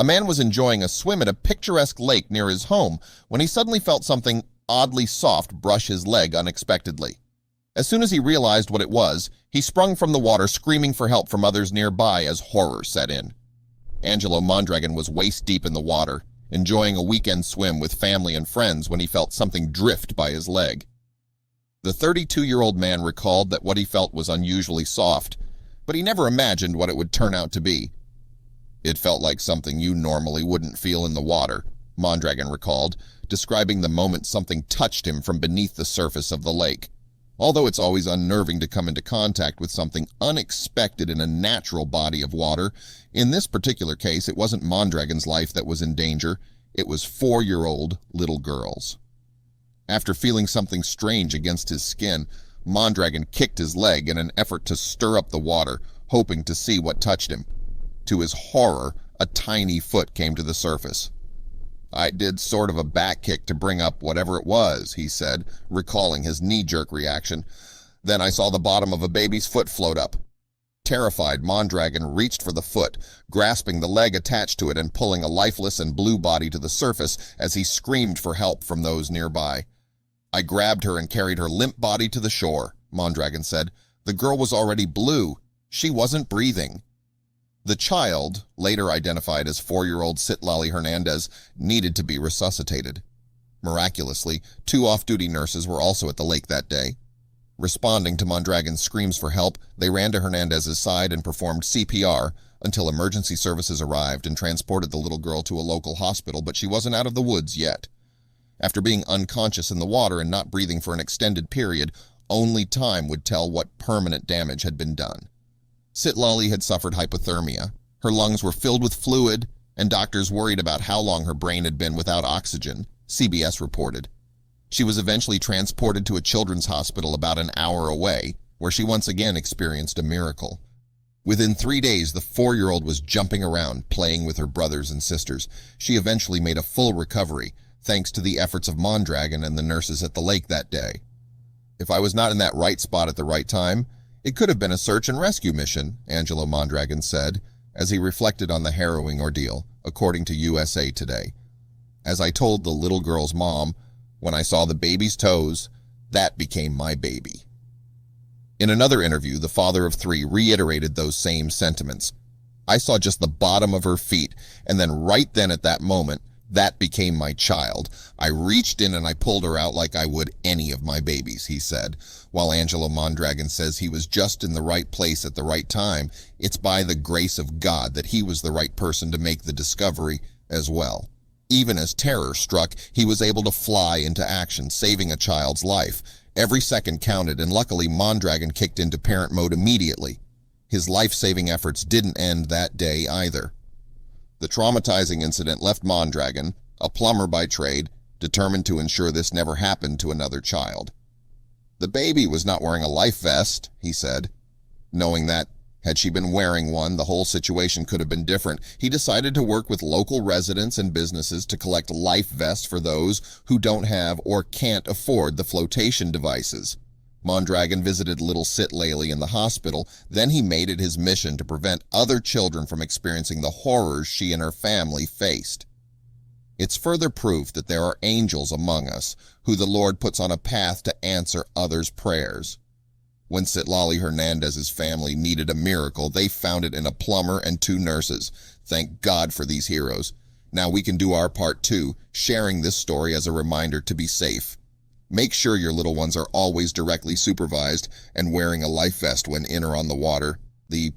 A man was enjoying a swim at a picturesque lake near his home when he suddenly felt something oddly soft brush his leg unexpectedly. As soon as he realized what it was, he sprung from the water screaming for help from others nearby as horror set in. Angelo Mondragon was waist-deep in the water, enjoying a weekend swim with family and friends when he felt something drift by his leg. The 32-year-old man recalled that what he felt was unusually soft, but he never imagined what it would turn out to be. "It felt like something you normally wouldn't feel in the water," Mondragon recalled, describing the moment something touched him from beneath the surface of the lake. Although it's always unnerving to come into contact with something unexpected in a natural body of water, in this particular case it wasn't Mondragon's life that was in danger, it was 4-year-old little girls. After feeling something strange against his skin, Mondragon kicked his leg in an effort to stir up the water, hoping to see what touched him. To his horror, a tiny foot came to the surface. "I did sort of a back kick to bring up whatever it was," he said, recalling his knee-jerk reaction. "Then I saw the bottom of a baby's foot float up." Terrified, Mondragon reached for the foot, grasping the leg attached to it and pulling a lifeless and blue body to the surface as he screamed for help from those nearby. "I grabbed her and carried her limp body to the shore," Mondragon said. "The girl was already blue. She wasn't breathing." The child, later identified as 4-year-old Citlali Hernandez, needed to be resuscitated. Miraculously, 2 off-duty nurses were also at the lake that day. Responding to Mondragon's screams for help, they ran to Hernandez's side and performed CPR until emergency services arrived and transported the little girl to a local hospital, but she wasn't out of the woods yet. After being unconscious in the water and not breathing for an extended period, only time would tell what permanent damage had been done. Citlali had suffered hypothermia. Her lungs were filled with fluid, and doctors worried about how long her brain had been without oxygen, CBS reported. She was eventually transported to a children's hospital about an hour away, where she once again experienced a miracle. Within 3 days, the 4-year-old was jumping around, playing with her brothers and sisters. She eventually made a full recovery, thanks to the efforts of Mondragon and the nurses at the lake that day. "If I was not in that right spot at the right time, it could have been a search and rescue mission," Angelo Mondragon said, as he reflected on the harrowing ordeal, according to USA Today. "As I told the little girl's mom, when I saw the baby's toes, that became my baby." In another interview, the father of 3 reiterated those same sentiments. "I saw just the bottom of her feet, and then right then at that moment, that became my child. I reached in and I pulled her out like I would any of my babies," he said. While Angelo Mondragon says he was just in the right place at the right time, it's by the grace of God that he was the right person to make the discovery as well. Even as terror struck, he was able to fly into action, saving a child's life. Every second counted, and luckily Mondragon kicked into parent mode immediately. His life-saving efforts didn't end that day either. The traumatizing incident left Mondragon, a plumber by trade, determined to ensure this never happened to another child. "The baby was not wearing a life vest," he said. Knowing that, had she been wearing one, the whole situation could have been different, he decided to work with local residents and businesses to collect life vests for those who don't have or can't afford the flotation devices. Mondragon visited little Citlali in the hospital, then he made it his mission to prevent other children from experiencing the horrors she and her family faced. It's further proof that there are angels among us, who the Lord puts on a path to answer others' prayers. When Citlali Hernandez's family needed a miracle, they found it in a plumber and 2 nurses. Thank God for these heroes. Now we can do our part too, sharing this story as a reminder to be safe. Make sure your little ones are always directly supervised and wearing a life vest when in or on the water. The